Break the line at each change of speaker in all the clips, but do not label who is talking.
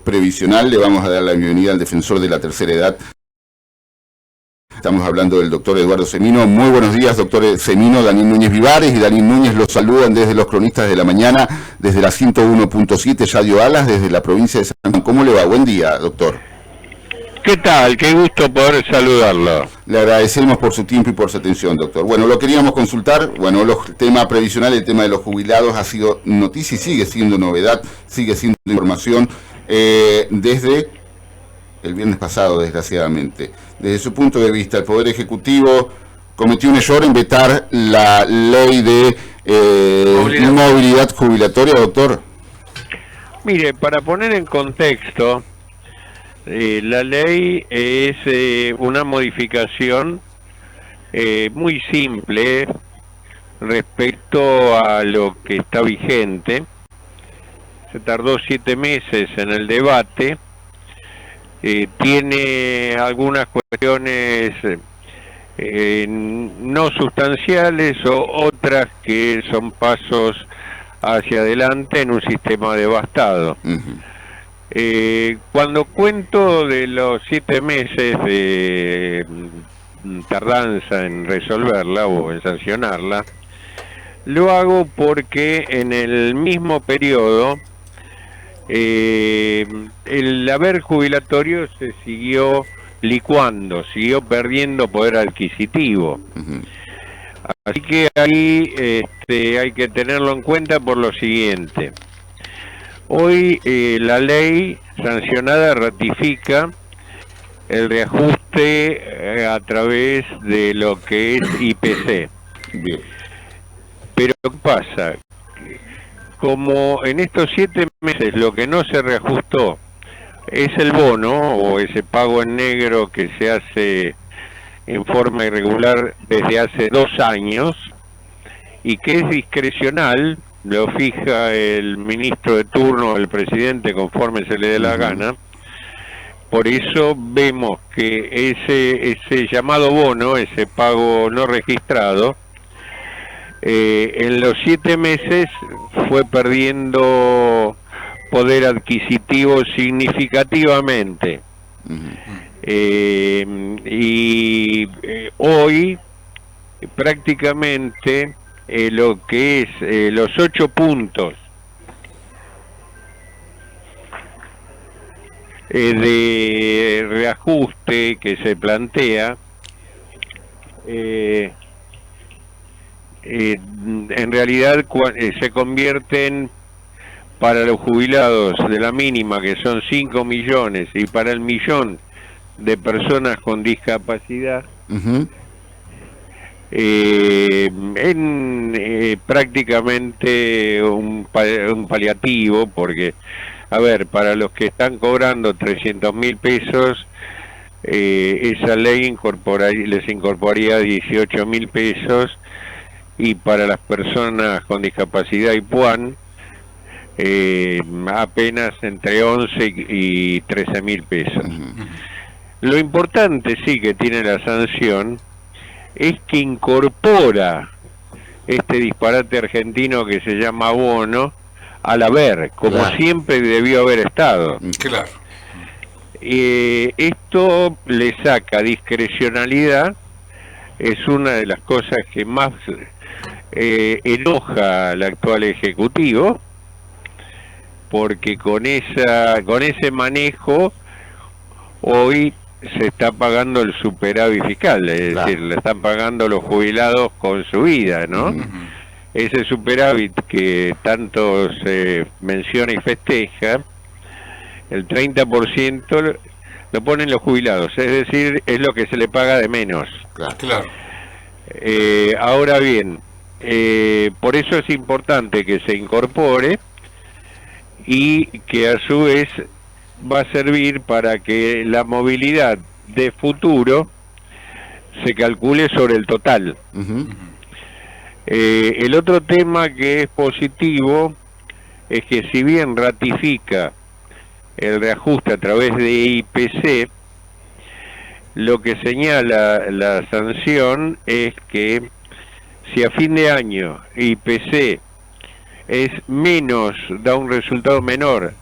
previsional. Le vamos a dar la bienvenida al defensor de la tercera edad. Estamos hablando del doctor Eduardo Semino. Muy buenos días, doctor Semino. Daniel Núñez Vivares y Daniel Núñez los saludan desde los Cronistas de la Mañana, desde la 101.7 Radio Alas, desde la provincia de San Juan. ¿Cómo le va? Buen día, doctor.
¿Qué tal? Qué gusto poder saludarlo.
Le agradecemos por su tiempo y por su atención, doctor. Bueno, lo queríamos consultar. Bueno, el tema previsional, el tema de los jubilados ha sido noticia y sigue siendo novedad, sigue siendo información desde el viernes pasado, desgraciadamente. Desde su punto de vista, el Poder Ejecutivo cometió un error en vetar la ley de movilidad jubilatoria, doctor.
Mire, para poner en contexto, la ley es una modificación muy simple respecto a lo que está vigente. Se tardó 7 meses en el debate. Tiene algunas cuestiones no sustanciales o otras que son pasos hacia adelante en un sistema devastado. Cuando cuento de los 7 meses de tardanza en resolverla o en sancionarla, lo hago porque en el mismo periodo el haber jubilatorio se siguió licuando, siguió perdiendo poder adquisitivo. Así que ahí hay que tenerlo en cuenta por lo siguiente. Hoy la ley sancionada ratifica el reajuste a través de lo que es IPC.
Bien.
Pero ¿qué pasa? Como en estos 7 meses lo que no se reajustó es el bono o ese pago en negro que se hace en forma irregular desde hace 2 años y que es discrecional, lo fija el ministro de turno, el presidente, conforme se le dé la gana. Por eso vemos que ese llamado bono, ese pago no registrado, en los 7 meses fue perdiendo poder adquisitivo significativamente. Hoy prácticamente lo que es los 8 puntos de reajuste que se plantea en realidad se convierten para los jubilados de la mínima, que son 5 millones, y para el millón de personas con discapacidad, en prácticamente un paliativo, porque, a ver, para los que están cobrando 300.000 pesos, esa ley les incorporaría 18.000 pesos, y para las personas con discapacidad y PUAN, apenas entre 11 y 13.000 pesos. Lo importante sí que tiene la sanción es que incorpora este disparate argentino que se llama bono al haber, como siempre debió haber estado.
Claro.
Esto le saca discrecionalidad, es una de las cosas que más enoja al actual Ejecutivo, porque con ese manejo hoy se está pagando el superávit fiscal, es decir, le están pagando los jubilados con su vida, ¿no? Ese superávit que tanto se menciona y festeja, el 30% lo ponen los jubilados, es decir, es lo que se le paga de menos.
Claro.
Ahora bien, por eso es importante que se incorpore y que a su vez va a servir para que la movilidad de futuro se calcule sobre el total. El otro tema que es positivo es que si bien ratifica el reajuste a través de IPC, lo que señala la sanción es que si a fin de año IPC es menos, da un resultado menor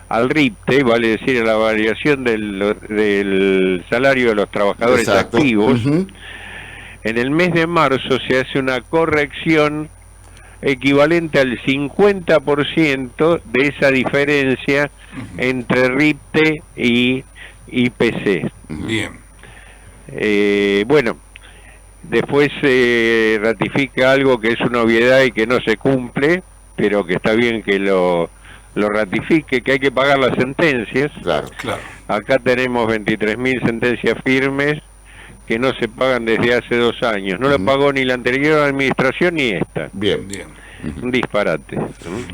al RIPTE, vale decir, a la variación del salario de los trabajadores activos. En el mes de marzo se hace una corrección equivalente al 50% de esa diferencia entre RIPTE y IPC.
Bien.
Bueno, después se ratifica algo que es una obviedad y que no se cumple, pero que está bien que lo ratifique, que hay que pagar las sentencias.
Claro.
Acá tenemos 23.000 sentencias firmes que no se pagan desde hace 2 años. No lo pagó ni la anterior administración ni esta.
Bien.
Un disparate.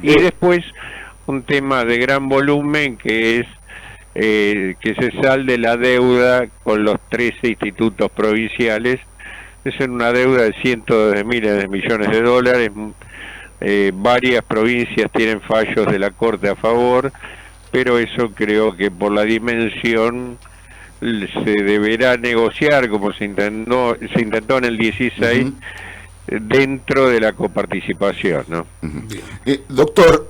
Y después un tema de gran volumen que es que se salde la deuda con los 13 institutos provinciales. Es una deuda de cientos de miles de millones de dólares. Varias provincias tienen fallos de la Corte a favor, pero eso creo que por la dimensión se deberá negociar, como se intentó en el 16, dentro de la coparticipación, ¿no?
Doctor,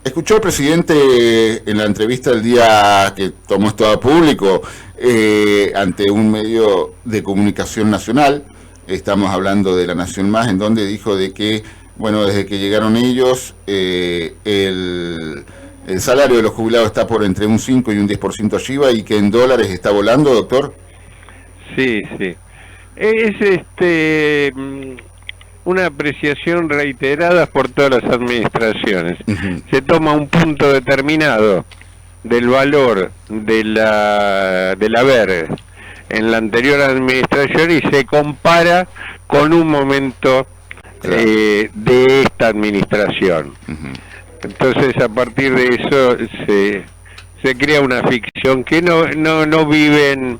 escuchó el presidente en la entrevista el día que tomó esto a público ante un medio de comunicación nacional, estamos hablando de La Nación Más, en donde dijo de que, bueno, desde que llegaron ellos, el salario de los jubilados está por entre un 5 y un 10% arriba y que en dólares está volando, doctor.
Sí. Es una apreciación reiterada por todas las administraciones. Se toma un punto determinado del valor del haber en la anterior administración y se compara con un momento de esta administración. Entonces, a partir de eso se crea una ficción que no viven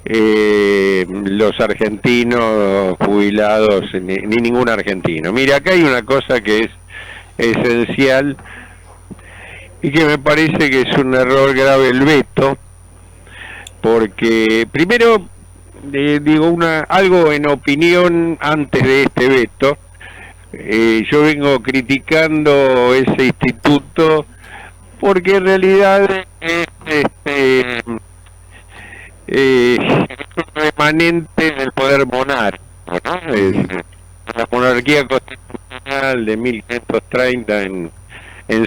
los argentinos jubilados, ni ningún argentino. Mira, acá hay una cosa que es esencial y que me parece que es un error grave el veto, porque primero digo algo en opinión antes de este veto. Yo vengo criticando ese instituto porque en realidad es remanente del poder monárquico, ¿no? Es la monarquía constitucional de 1530 en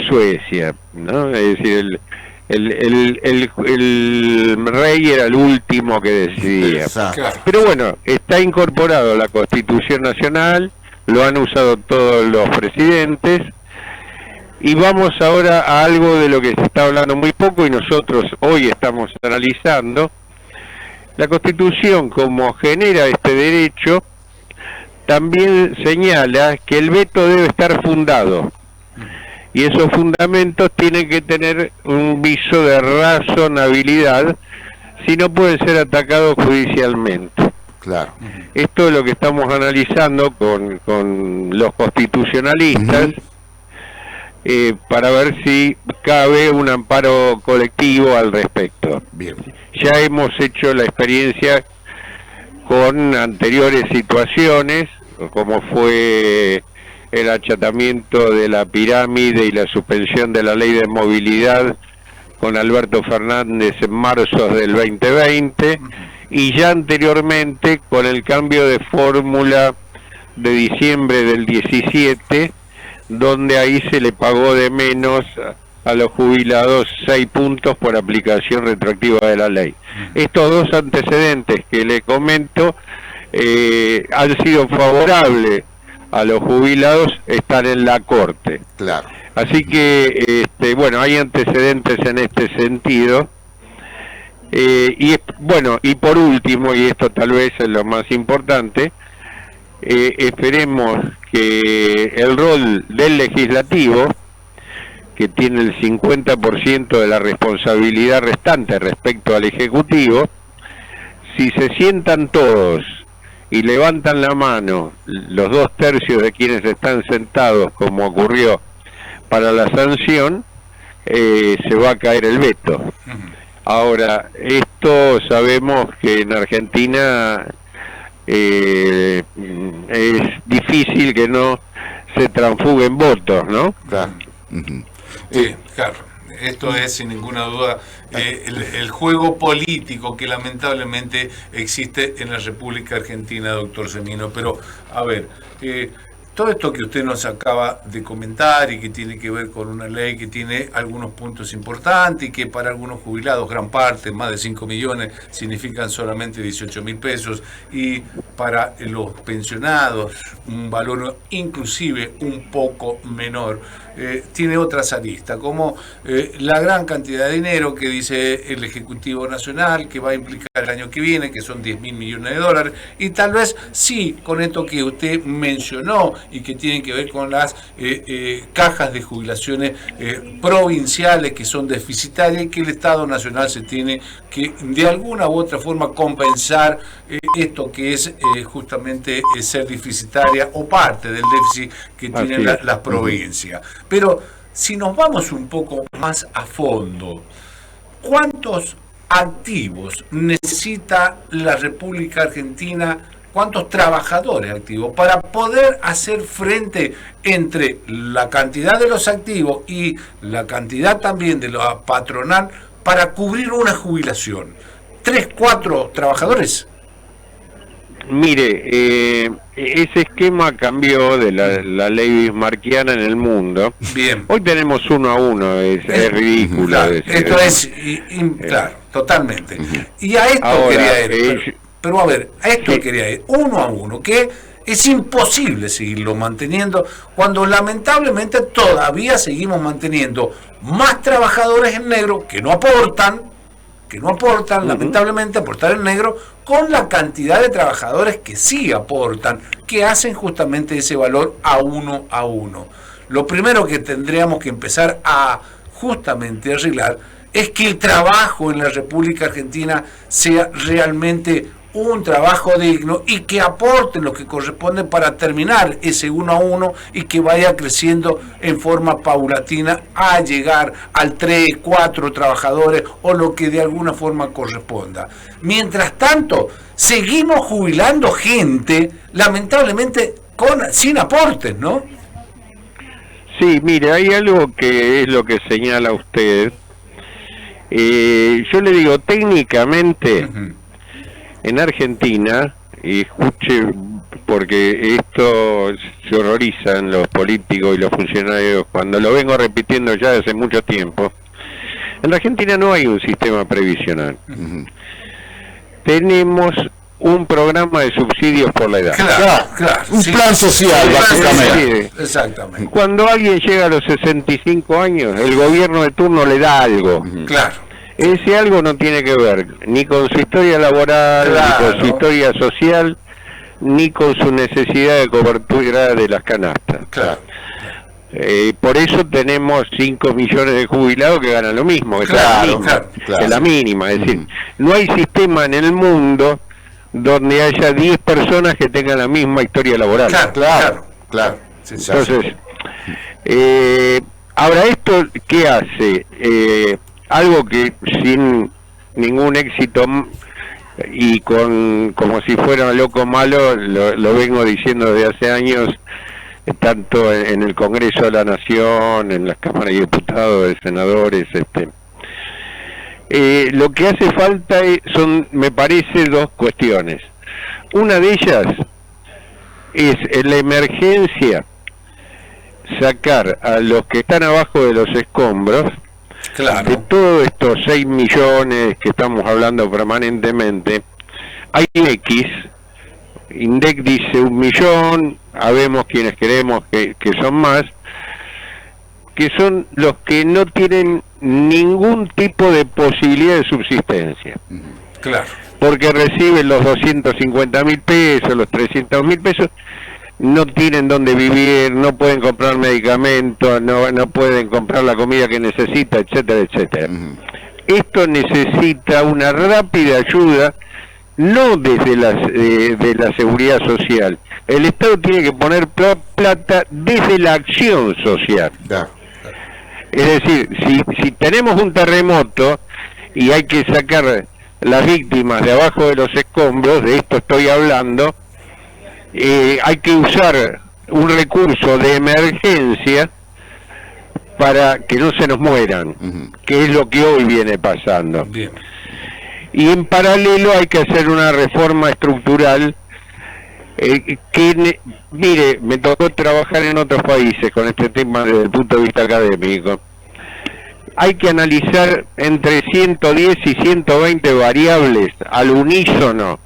Suecia, ¿no? Es decir, el rey era el último que decidía. Pero bueno, está incorporado a la Constitución Nacional, lo han usado todos los presidentes, y vamos ahora a algo de lo que se está hablando muy poco y nosotros hoy estamos analizando. La Constitución, como genera este derecho, también señala que el veto debe estar fundado, y esos fundamentos tienen que tener un viso de razonabilidad, si no pueden ser atacados judicialmente.
Claro.
Esto es lo que estamos analizando con los constitucionalistas, para ver si cabe un amparo colectivo al respecto.
Bien.
Ya hemos hecho la experiencia con anteriores situaciones, como fue el achatamiento de la pirámide y la suspensión de la ley de movilidad con Alberto Fernández en marzo del 2020, y ya anteriormente con el cambio de fórmula de diciembre del 17, donde ahí se le pagó de menos a los jubilados 6 puntos por aplicación retroactiva de la ley. Estos dos antecedentes que le comento han sido favorables a los jubilados, están en la Corte.
Claro.
Así que, bueno, hay antecedentes en este sentido. Y bueno, y por último, y esto tal vez es lo más importante, esperemos que el rol del legislativo, que tiene el 50% de la responsabilidad restante respecto al Ejecutivo, si se sientan todos y levantan la mano los 2/3 de quienes están sentados, como ocurrió para la sanción, se va a caer el veto. Ahora, esto sabemos que en Argentina es difícil que no se transfuguen votos, ¿no?
Claro.
Sí, claro. Esto es, sin ninguna duda, el juego político que lamentablemente existe en la República Argentina, doctor Semino. Pero, a ver, todo esto que usted nos acaba de comentar y que tiene que ver con una ley que tiene algunos puntos importantes y que para algunos jubilados, gran parte, más de 5 millones, significan solamente 18.000 pesos, y para los pensionados un valor inclusive un poco menor, tiene otras aristas, como la gran cantidad de dinero que dice el Ejecutivo Nacional que va a implicar el año que viene, que son 10.000 millones de dólares, y tal vez sí, con esto que usted mencionó y que tienen que ver con las cajas de jubilaciones provinciales que son deficitarias y que el Estado Nacional se tiene que de alguna u otra forma compensar esto que es justamente ser deficitaria o parte del déficit que tienen las provincias. Pero si nos vamos un poco más a fondo, ¿cuántos activos necesita la República Argentina? ¿Cuántos trabajadores activos para poder hacer frente entre la cantidad de los activos y la cantidad también de la patronal para cubrir una jubilación? ¿3, 4 trabajadores?
Mire, ese esquema cambió de la ley bismarquiana en el mundo.
Bien.
Hoy tenemos 1 a 1, es ridículo.
Claro, esto es, claro, totalmente. Y a esto ahora, quería ir. Pero a ver, a esto quería ir, 1 a 1, que es imposible seguirlo manteniendo cuando lamentablemente todavía seguimos manteniendo más trabajadores en negro que no aportan, lamentablemente, aportar en negro, con la cantidad de trabajadores que sí aportan, que hacen justamente ese valor a 1 a 1. Lo primero que tendríamos que empezar a justamente arreglar es que el trabajo en la República Argentina sea realmente un trabajo digno y que aporten lo que corresponde para terminar ese 1 a 1 y que vaya creciendo en forma paulatina a llegar al 3, 4 trabajadores o lo que de alguna forma corresponda. Mientras tanto, seguimos jubilando gente, lamentablemente, sin aportes, ¿no?
Sí, mire, hay algo que es lo que señala usted. Yo le digo, técnicamente, en Argentina, y escuche, porque esto se horrorizan los políticos y los funcionarios cuando lo vengo repitiendo ya hace mucho tiempo, en Argentina no hay un sistema previsional. Tenemos un programa de subsidios por la edad.
Claro. Un plan social, básicamente.
Exactamente.
Cuando alguien llega a los 65 años, el gobierno de turno le da algo.
Claro.
Ese algo no tiene que ver ni con su historia laboral, ni con su historia social, ni con su necesidad de cobertura de las canastas.
Claro.
Por eso tenemos 5 millones de jubilados que ganan lo mismo, que es la mínima. Es decir, no hay sistema en el mundo donde haya 10 personas que tengan la misma historia laboral.
Claro.
Entonces, ahora esto, ¿qué hace? Algo que sin ningún éxito y como si fuera un loco malo, lo vengo diciendo desde hace años, tanto en el Congreso de la Nación, en las cámaras de diputados, de senadores. Lo que hace falta son, me parece, 2 cuestiones. Una de ellas es, en la emergencia, sacar a los que están abajo de los escombros.
Claro.
De todos estos 6 millones que estamos hablando permanentemente, hay X, INDEC dice 1 millón, habemos quienes queremos que son más, que son los que no tienen ningún tipo de posibilidad de subsistencia.
Claro.
Porque reciben los 250.000 pesos, los 300.000 pesos, no tienen dónde vivir, no pueden comprar medicamentos, no pueden comprar la comida que necesita, etcétera, etcétera. Esto necesita una rápida ayuda, no desde de la seguridad social. El Estado tiene que poner plata desde la acción social. Es decir, si tenemos un terremoto y hay que sacar las víctimas de abajo de los escombros, de esto estoy hablando, hay que usar un recurso de emergencia para que no se nos mueran, que es lo que hoy viene pasando.
Bien.
Y en paralelo hay que hacer una reforma estructural mire, me tocó trabajar en otros países con este tema desde el punto de vista académico. Hay que analizar entre 110 y 120 variables al unísono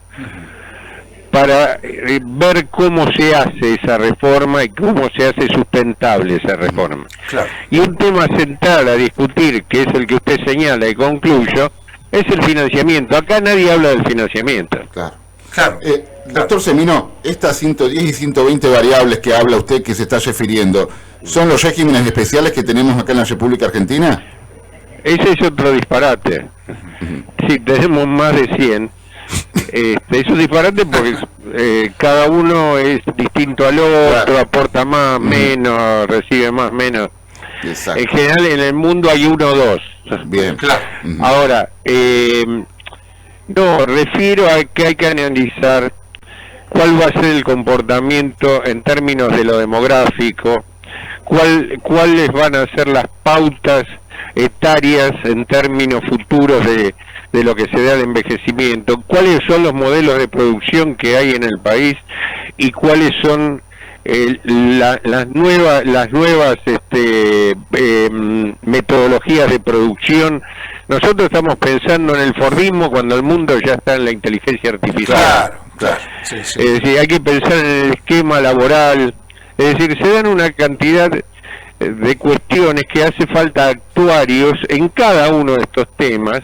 para ver cómo se hace esa reforma y cómo se hace sustentable esa reforma.
Claro.
Y un tema central a discutir, que es el que usted señala y concluyo, es el financiamiento. Acá nadie habla del financiamiento.
Claro.
Claro.
Doctor Semino, estas 110 y 120 variables que habla usted, que se está refiriendo, ¿son los regímenes especiales que tenemos acá en la República Argentina?
Ese es otro disparate. Sí, tenemos más de 100. Es un disparate porque cada uno es distinto al otro, claro. Aporta más, menos, recibe más, menos. Exacto. En general en el mundo hay 1 o 2.
Bien, claro.
Ahora, no, refiero a que hay que analizar cuál va a ser el comportamiento en términos de lo demográfico, cuáles van a ser las pautas etarias en términos futuros de lo que se da de envejecimiento, cuáles son los modelos de producción que hay en el país y cuáles son las nuevas metodologías de producción. Nosotros estamos pensando en el Fordismo cuando el mundo ya está en la inteligencia artificial.
Claro, claro. Sí, sí.
Es decir, hay que pensar en el esquema laboral. Es decir, se dan una cantidad de cuestiones que hace falta actuarios en cada uno de estos temas,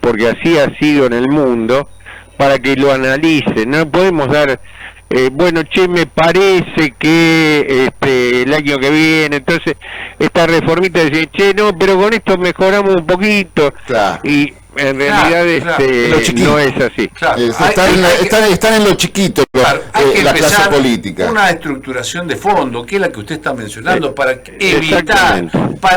porque así ha sido en el mundo, para que lo analicen. No podemos dar, bueno, che, me parece que el año que viene, entonces, esta reformita dice, che, no, pero con esto mejoramos un poquito. Claro. Y en realidad no es así.
Claro.
Están en lo chiquito, claro, la clase política.
Una estructuración de fondo, que es la que usted está mencionando, para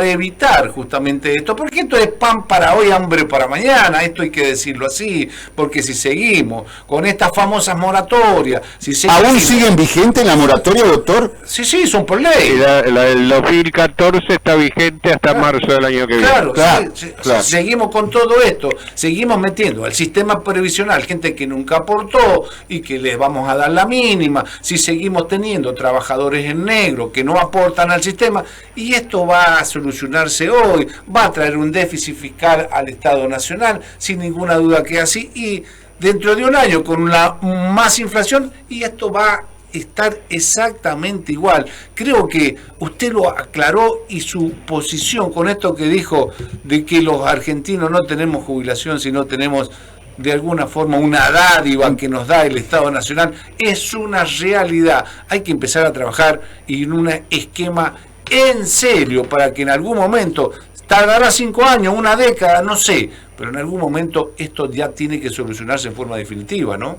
evitar justamente esto, porque esto es pan para hoy, hambre para mañana, esto hay que decirlo así, porque si seguimos con estas famosas moratorias...
¿Aún siguen vigentes la moratoria, doctor?
Sí, son por ley.
La del 2014 está vigente hasta marzo del año que viene.
Claro. Seguimos con todo esto. Seguimos metiendo al sistema previsional gente que nunca aportó y que les vamos a dar la mínima, si seguimos teniendo trabajadores en negro que no aportan al sistema, y esto va a solucionarse hoy, va a traer un déficit fiscal al Estado Nacional, sin ninguna duda que es así, y dentro de un año con más inflación, y esto va a estar exactamente igual. Creo que usted lo aclaró, y su posición con esto que dijo de que los argentinos no tenemos jubilación, sino tenemos de alguna forma una dádiva que nos da el Estado Nacional, es una realidad. Hay que empezar a trabajar en un esquema en serio para que en algún momento, tardará 5 años, una década, no sé, pero en algún momento esto ya tiene que solucionarse en forma definitiva, ¿no?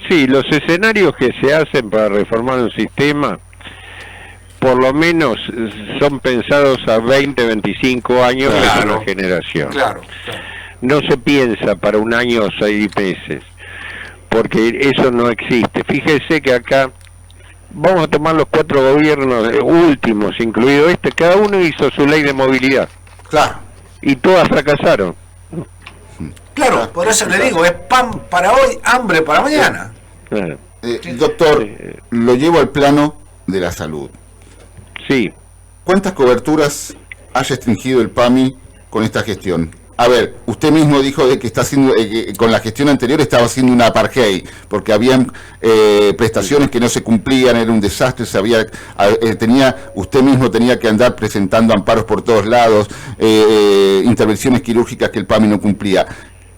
Sí, los escenarios que se hacen para reformar un sistema, por lo menos son pensados a 20, 25 años de una generación. Claro. No se piensa para un año o 6 meses, porque eso no existe. Fíjese que acá, vamos a tomar los 4 gobiernos últimos, incluido cada uno hizo su ley de movilidad. Claro. Y todas fracasaron.
Claro, por eso le digo, es pan para hoy, hambre para mañana.
Doctor, lo llevo al plano de la salud.
Sí.
¿Cuántas coberturas ha restringido el PAMI con esta gestión? A ver, usted mismo dijo de que está haciendo, con la gestión anterior estaba haciendo una apartheid, porque habían prestaciones que no se cumplían, era un desastre, usted mismo tenía que andar presentando amparos por todos lados, intervenciones quirúrgicas que el PAMI no cumplía.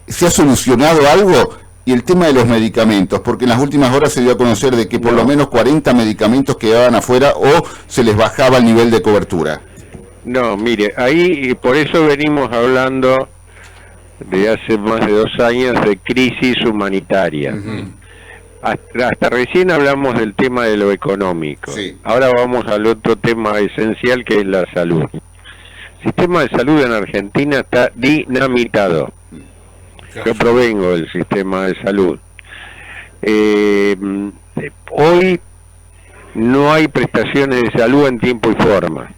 ¿Se ha solucionado algo? Y el tema de los medicamentos, porque en las últimas horas se dio a conocer de que por lo menos 40 medicamentos quedaban afuera o se les bajaba el nivel de cobertura.
No, mire, ahí por eso venimos hablando de hace más de 2 años de crisis humanitaria. Hasta recién hablamos del tema de lo económico. Sí. Ahora vamos al otro tema esencial, que es la salud. El sistema de salud en Argentina está dinamitado. Yo provengo del sistema de salud. Hoy no hay prestaciones de salud en tiempo y forma.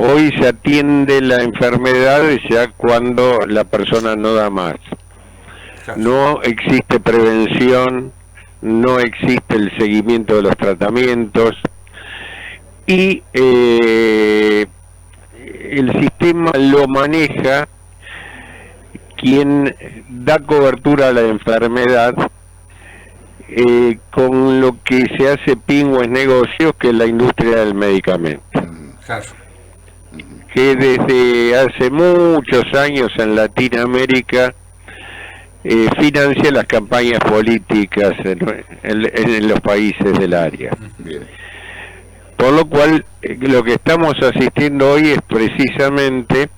Hoy se atiende la enfermedad ya cuando la persona no da más. No existe prevención, no existe el seguimiento de los tratamientos y el sistema lo maneja quien da cobertura a la enfermedad con lo que se hace pingües negocios, que es la industria del medicamento.
Claro.
Que desde hace muchos años en Latinoamérica financia las campañas políticas en los países del área.
Bien.
Por lo cual, lo que estamos asistiendo hoy es precisamente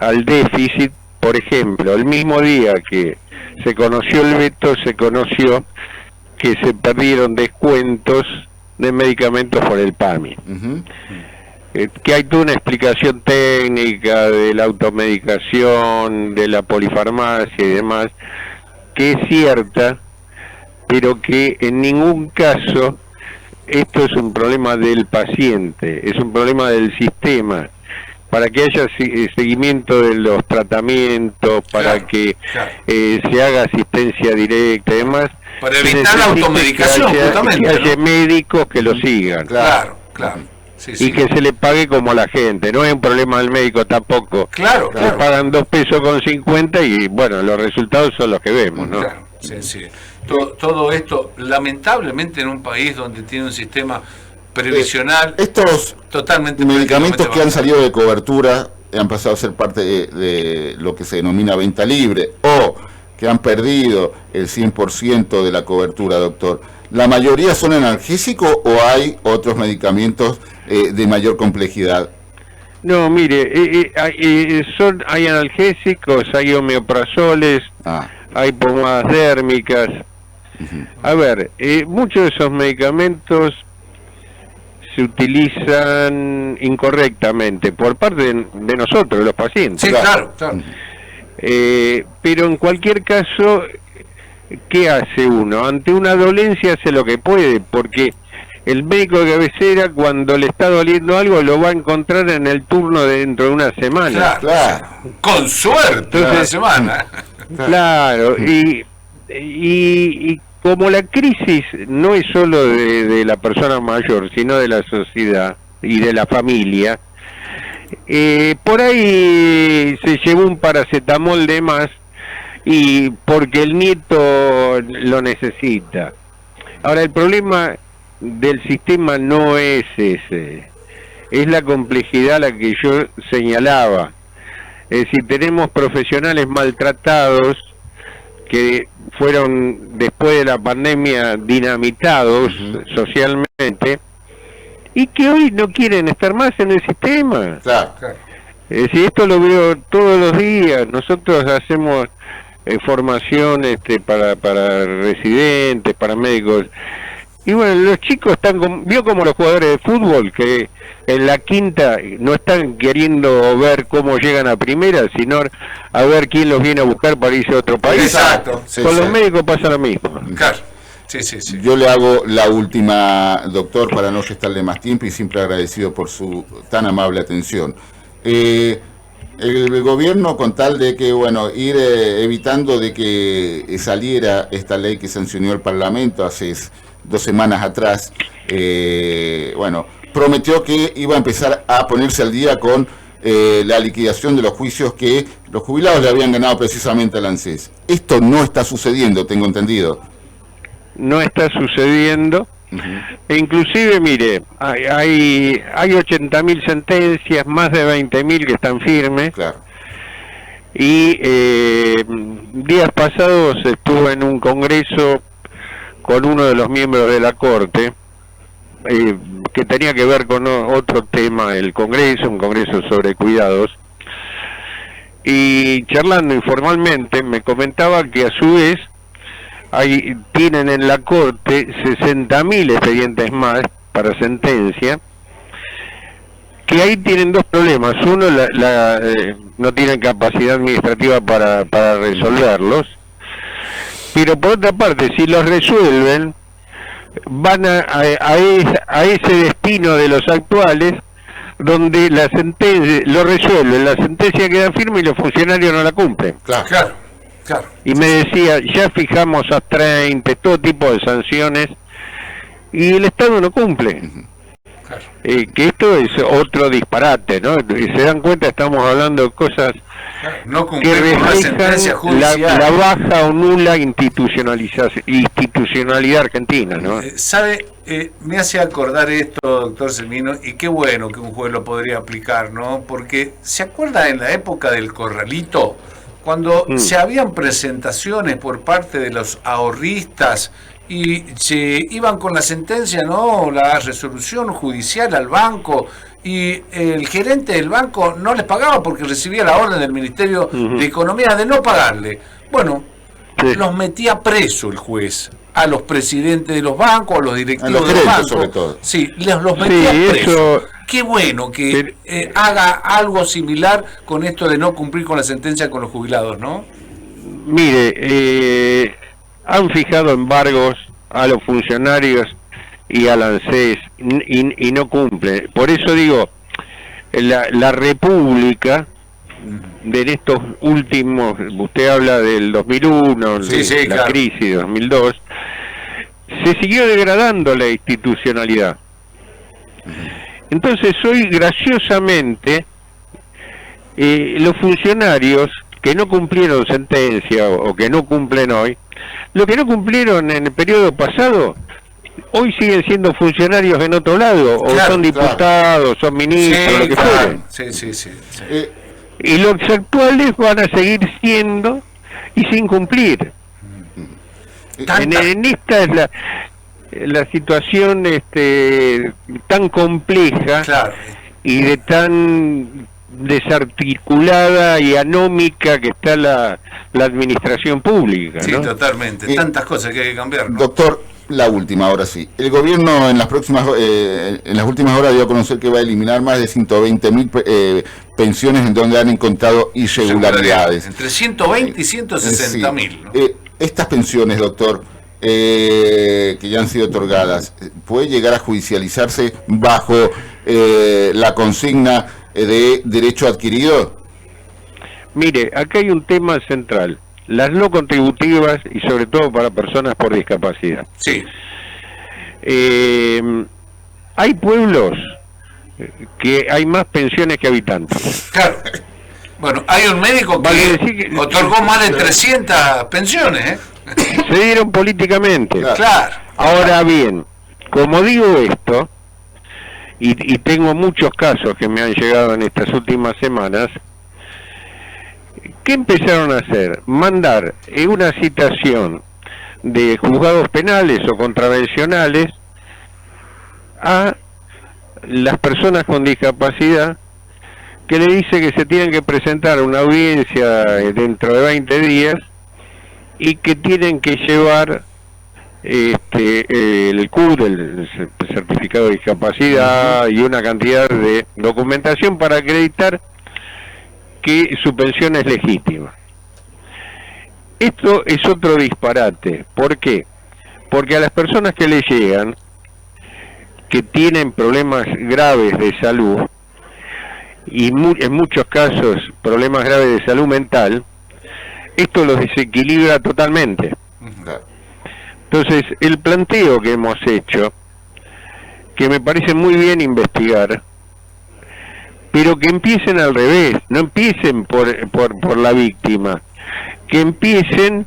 al déficit. Por ejemplo, el mismo día que se conoció el veto, se conoció que se perdieron descuentos de medicamentos por el PAMI. Que hay toda una explicación técnica de la automedicación, de la polifarmacia y demás, que es cierta, pero que en ningún caso esto es un problema del paciente, es un problema del sistema. Para que haya seguimiento de los tratamientos, para que se haga asistencia directa y demás.
Para evitar la automedicación, justamente.
Que haya médicos que lo sigan.
Claro.
Y que se le pague como a la gente, no es un problema del médico tampoco.
Claro.
Le pagan 2 pesos con 50 y bueno, los resultados son los que vemos, ¿no?
Claro, sí. Todo esto, lamentablemente en un país donde tiene un sistema previsional,
estos
totalmente
medicamentos que han salido de cobertura han pasado a ser parte de lo que se denomina venta libre, o que han perdido el 100% de la cobertura, doctor. ¿La mayoría son analgésicos o hay otros medicamentos de mayor complejidad?
No, mire, hay analgésicos, hay homeoprazoles, hay pomadas dérmicas. A ver, muchos de esos medicamentos se utilizan incorrectamente por parte de nosotros, los pacientes.
Sí, claro.
Pero en cualquier caso, ¿qué hace uno? Ante una dolencia hace lo que puede, porque el médico de cabecera, cuando le está doliendo algo, lo va a encontrar en el turno de dentro de una semana.
Claro. Con suerte, una semana.
Claro, y como la crisis no es solo de la persona mayor, sino de la sociedad y de la familia, por ahí se llevó un paracetamol de más y porque el nieto lo necesita. Ahora, el problema del sistema no es ese, es la complejidad a la que yo señalaba. Es decir, tenemos profesionales maltratados que fueron después de la pandemia dinamitados socialmente y que hoy no quieren estar más en el sistema.
Claro.
Es decir, esto lo veo todos los días. Nosotros hacemos formación para residentes, para médicos. Y bueno, los chicos están vio como los jugadores de fútbol que en la quinta no están queriendo ver cómo llegan a primera, sino a ver quién los viene a buscar para irse a otro país.
Exacto.
Con los médicos pasa lo mismo.
Claro. Sí.
Yo le hago la última, doctor, para no restarle más tiempo y siempre agradecido por su tan amable atención. El gobierno, con tal de que, ir evitando de que saliera esta ley que sancionó el Parlamento hace 2 semanas atrás, prometió que iba a empezar a ponerse al día con la liquidación de los juicios que los jubilados le habían ganado precisamente al ANSES. Esto no está sucediendo, tengo entendido.
No está sucediendo. E inclusive, mire, hay 80.000 sentencias, más de 20.000 que están firmes.
Claro.
Y días pasados estuve en un congreso con uno de los miembros de la Corte, que tenía que ver con otro tema, un congreso sobre cuidados, y charlando informalmente me comentaba que a su vez tienen en la Corte 60.000 expedientes más para sentencia, que ahí tienen 2 problemas. Uno, no tienen capacidad administrativa para resolverlos, pero por otra parte, si los resuelven, van a ese destino de los actuales, donde la sentencia lo resuelve, la sentencia queda firme y los funcionarios no la cumplen.
Claro.
Y me decía, ya fijamos a 30, todo tipo de sanciones, y el Estado no cumple.
Claro.
Que esto es otro disparate, ¿no? Se dan cuenta, estamos hablando de cosas
No
que
cumplir con una sentencia
reflejan
judicial.
la baja o nula institucionalidad argentina, ¿no?
¿Sabe? Me hace acordar esto, doctor Semino, y qué bueno que un juez lo podría aplicar, ¿no? Porque, ¿se acuerda en la época del corralito? Cuando se habían presentaciones por parte de los ahorristas y se iban con la sentencia, ¿no? La resolución judicial al banco, y el gerente del banco no les pagaba porque recibía la orden del Ministerio de Economía de no pagarle. Bueno, los metía preso el juez, a los presidentes de los bancos, a los directivos de los bancos.
Sobre todo.
Sí, los metía presos.
Eso...
Qué bueno que haga algo similar con esto de no cumplir con la sentencia con los jubilados, ¿no?
Mire, han fijado embargos a los funcionarios y al ANSES y no cumplen. Por eso digo, la República, de estos últimos, usted habla del 2001, la crisis de 2002, se siguió degradando la institucionalidad. Entonces hoy, graciosamente, los funcionarios que no cumplieron sentencia o que no cumplen hoy, lo que no cumplieron en el periodo pasado, hoy siguen siendo funcionarios en otro lado, o son diputados, son ministros, lo que fueren.
Sí.
Y los actuales van a seguir siendo y sin cumplir. En esta es la situación tan compleja y de tan desarticulada y anómica que está la administración pública,
Sí,
¿no?
totalmente. Tantas cosas que hay que cambiar, ¿no?
Doctor, la última, ahora sí. El gobierno en las últimas horas dio a conocer que va a eliminar más de 120.000 pensiones en donde han encontrado irregularidades.
Entre 120 y 160.000, ¿no?
Estas pensiones, doctor, que ya han sido otorgadas, ¿puede llegar a judicializarse bajo la consigna de derecho adquirido?
Mire, acá hay un tema central. Las no contributivas y sobre todo para personas por discapacidad.
Sí.
Hay pueblos que hay más pensiones que habitantes.
Claro. Bueno, hay un médico que otorgó más de 300 pensiones, ¿eh?
Se dieron políticamente.
Claro.
Ahora bien, como digo esto, y tengo muchos casos que me han llegado en estas últimas semanas, ¿qué empezaron a hacer? Mandar una citación de juzgados penales o contravencionales a las personas con discapacidad, que le dice que se tienen que presentar a una audiencia dentro de 20 días y que tienen que llevar el CUD, el certificado de discapacidad, y una cantidad de documentación para acreditar que su pensión es legítima. Esto es otro disparate. ¿Por qué? Porque a las personas que le llegan, que tienen problemas graves de salud, y en muchos casos problemas graves de salud mental, esto los desequilibra totalmente. Entonces, el planteo que hemos hecho, que me parece muy bien investigar, pero que empiecen al revés, no empiecen por la víctima, que empiecen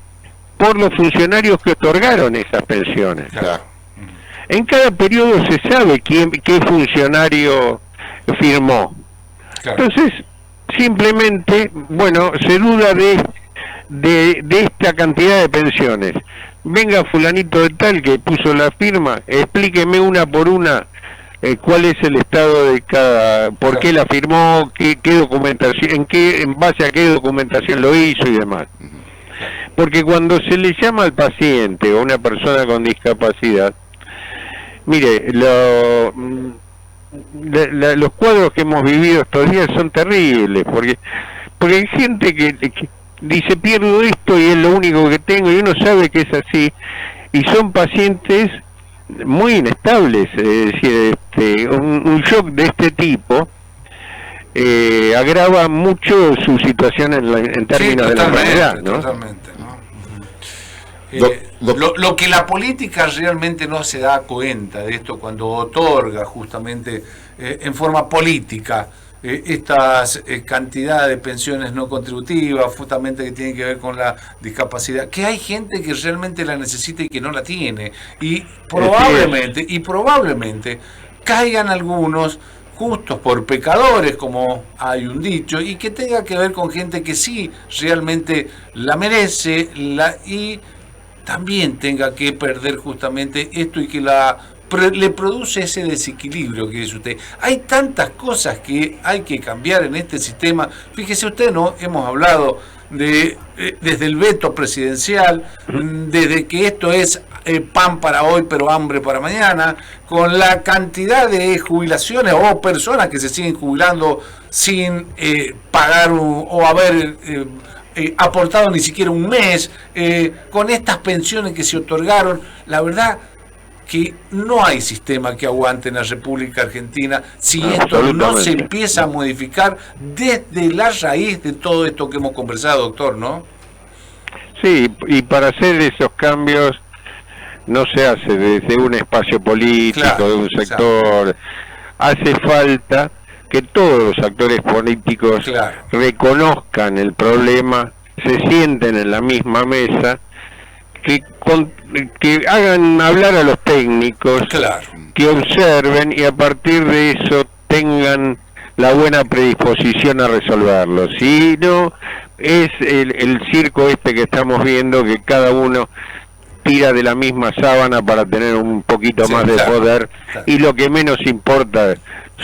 por los funcionarios que otorgaron esas pensiones.
Claro.
En cada periodo se sabe qué funcionario firmó.
Claro.
Entonces, simplemente, bueno, se duda de esta cantidad de pensiones. Venga fulanito de tal que puso la firma, explíqueme una por una cuál es el estado de cada, por qué la firmó, qué documentación, en base a qué documentación lo hizo y demás. Porque cuando se le llama al paciente o a una persona con discapacidad, mire, los cuadros que hemos vivido estos días son terribles, porque hay gente que dice pierdo esto y es lo único que tengo, y uno sabe que es así, y son pacientes muy inestables. Es decir, un shock de este tipo agrava mucho su situación en términos de la enfermedad, ¿no?
Totalmente, ¿no? Lo que la política realmente no se da cuenta de esto cuando otorga justamente en forma política estas cantidades de pensiones no contributivas, justamente que tienen que ver con la discapacidad, que hay gente que realmente la necesita y que no la tiene, y probablemente caigan algunos justos por pecadores, como hay un dicho, y que tenga que ver con gente que sí realmente la merece y también tenga que perder justamente esto y que le produce ese desequilibrio que dice usted. Hay tantas cosas que hay que cambiar en este sistema. Fíjese usted, ¿no? Hemos hablado desde el veto presidencial, desde que esto es pan para hoy pero hambre para mañana, con la cantidad de jubilaciones o personas que se siguen jubilando sin pagar o haber aportado ni siquiera un mes, con estas pensiones que se otorgaron. La verdad que no hay sistema que aguante en la República Argentina si esto no se empieza a modificar desde la raíz de todo esto que hemos conversado, doctor, ¿no?
Sí, y para hacer esos cambios no se hace desde un espacio político, claro, de un sector. Exacto. Hace falta que todos los actores políticos, claro, reconozcan el problema, se sienten en la misma mesa, que hagan hablar a los técnicos, claro, que observen y a partir de eso tengan la buena predisposición a resolverlo. Si no, es el circo este que estamos viendo, que cada uno tira de la misma sábana para tener un poquito más de poder, y lo que menos importa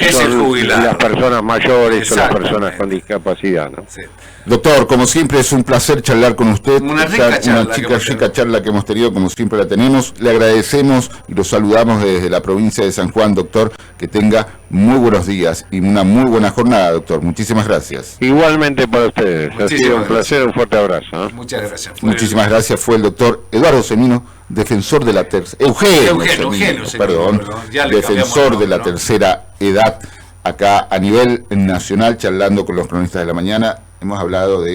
son las personas mayores o las personas con discapacidad, ¿no? Sí.
Doctor, como siempre es un placer charlar con usted. Una rica charla que hemos tenido, como siempre la tenemos. Le agradecemos y lo saludamos desde la provincia de San Juan, doctor. Que tenga muy buenos días y una muy buena jornada, doctor. Muchísimas gracias.
Igualmente para ustedes. Ha sido un placer, un fuerte abrazo, ¿no?
Muchas gracias.
Muchísimas gracias. Fue el doctor Eduardo Semino, defensor de la tercera... Eugenio, defensor de la tercera edad, acá a nivel nacional, charlando con los cronistas de la mañana. Hemos hablado de